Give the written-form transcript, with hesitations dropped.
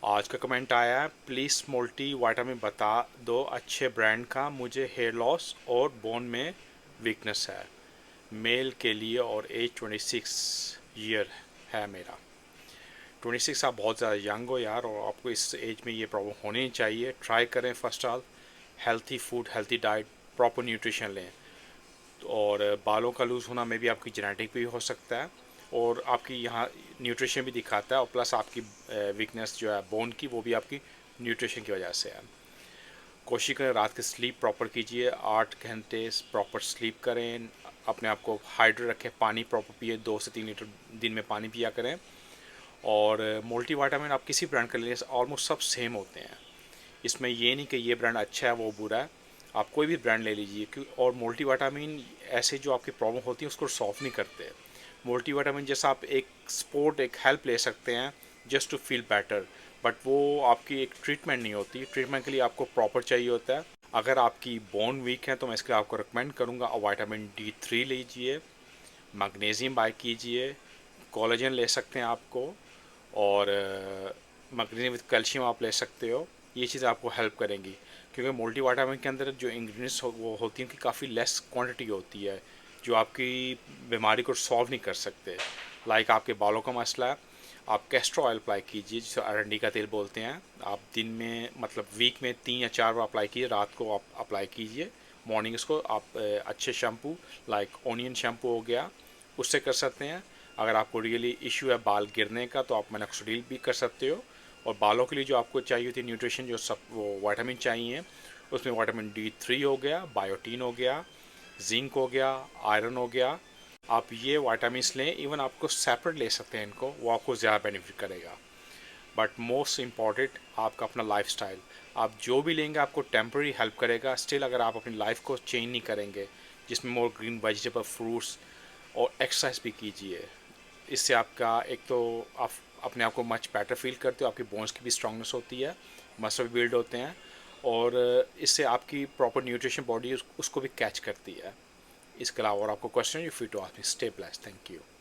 आज का कमेंट आया है, प्लीज़ मल्टी विटामिन बता दो अच्छे ब्रांड का, मुझे हेयर लॉस और बोन में वीकनेस है, मेल के लिए और एज 26 ईयर है मेरा। 26 आप बहुत ज़्यादा यंग हो यार, और आपको इस एज में ये प्रॉब्लम होनी नहीं चाहिए। ट्राई करें first all healthy food, healthy diet, proper nutrition लें। और बालों का लूज़ होना में भी आपकी जेनेटिक भी हो सकता है, और आपकी यहाँ न्यूट्रिशन भी दिखाता है, और प्लस आपकी वीकनेस जो है बोन की, वो भी आपकी न्यूट्रिशन की वजह से है। कोशिश करें रात की स्लीप प्रॉपर कीजिए, 8 घंटे प्रॉपर स्लीप करें, अपने आप को हाइड्रेट रखें, पानी प्रॉपर पिए, 2 से 3 लीटर दिन में पानी पिया करें। और मल्टीविटामिन आप किसी ब्रांड का ले, ऑलमोस्ट सब सेम होते हैं। इसमें ये नहीं कि ये ब्रांड अच्छा है वो बुरा है, आप कोई भी ब्रांड ले लीजिए। क्योंकि और मल्टीविटामिन ऐसे जो आपकी प्रॉब्लम होती है उसको सॉल्व नहीं करते। मल्टीविटामिन जैसा आप एक सपोर्ट, एक हेल्प ले सकते हैं just to feel better, but वो आपकी एक ट्रीटमेंट नहीं होती। ट्रीटमेंट के लिए आपको प्रॉपर चाहिए होता है। अगर आपकी बोन वीक है तो मैं इसके लिए आपको रिकमेंड करूँगा विटामिन D3 लीजिए, मैग्नीशियम बाय कीजिए, कोलेजन ले सकते हैं आपको, और मैग्नीशियम विद कैल्शियम आप ले सकते हो। ये चीज़ें आपको हेल्प करेंगी, क्योंकि मल्टीविटामिन के अंदर जो इंग्रेडिएंट्स वो होती हैं उनकी काफ़ी लेस क्वांटिटी होती है, जो आपकी बीमारी को सॉल्व नहीं कर सकते। लाइक आपके बालों का मसला है, आप कैस्टर ऑयल अप्लाई कीजिए, जिसे अरंडी का तेल बोलते हैं। आप दिन में मतलब वीक में 3 या 4 बार अप्लाई कीजिए, रात को आप अप्लाई कीजिए, मॉर्निंग इसको आप अच्छे शैम्पू लाइक ओनियन शैम्पू हो गया, उससे कर सकते हैं। अगर आपको रियली इशू है बाल गिरने का तो आप मिनोक्सिडिल भी कर सकते हो। और बालों के लिए जो आपको चाहिए होती है न्यूट्रिशन, जो सब वो विटामिन चाहिए, उसमें विटामिन D3 हो गया, बायोटीन हो गया, जिंक हो गया, आयरन हो गया। आप ये विटामिन्स लें, इवन आपको सेपरेट ले सकते हैं इनको, वो आपको ज़्यादा बेनिफिट करेगा। बट मोस्ट इम्पॉर्टेंट आपका अपना लाइफस्टाइल, आप जो भी लेंगे आपको टेम्पररी हेल्प करेगा। स्टिल अगर आप अपनी लाइफ को चेंज नहीं करेंगे, जिसमें मोर ग्रीन वेजिटेबल, फ्रूट्स और एक्सरसाइज भी कीजिए, इससे आपका एक तो आप अपने आप को मच बेटर फील करते हो, आपकी बोन्स की भी स्ट्रांगनेस होती है, मसल भी बिल्ड होते हैं, और इससे आपकी प्रॉपर न्यूट्रिशन बॉडी उसको भी कैच करती है। इसके अलावा और आपको question you free to ask me. Stay blessed, thank you.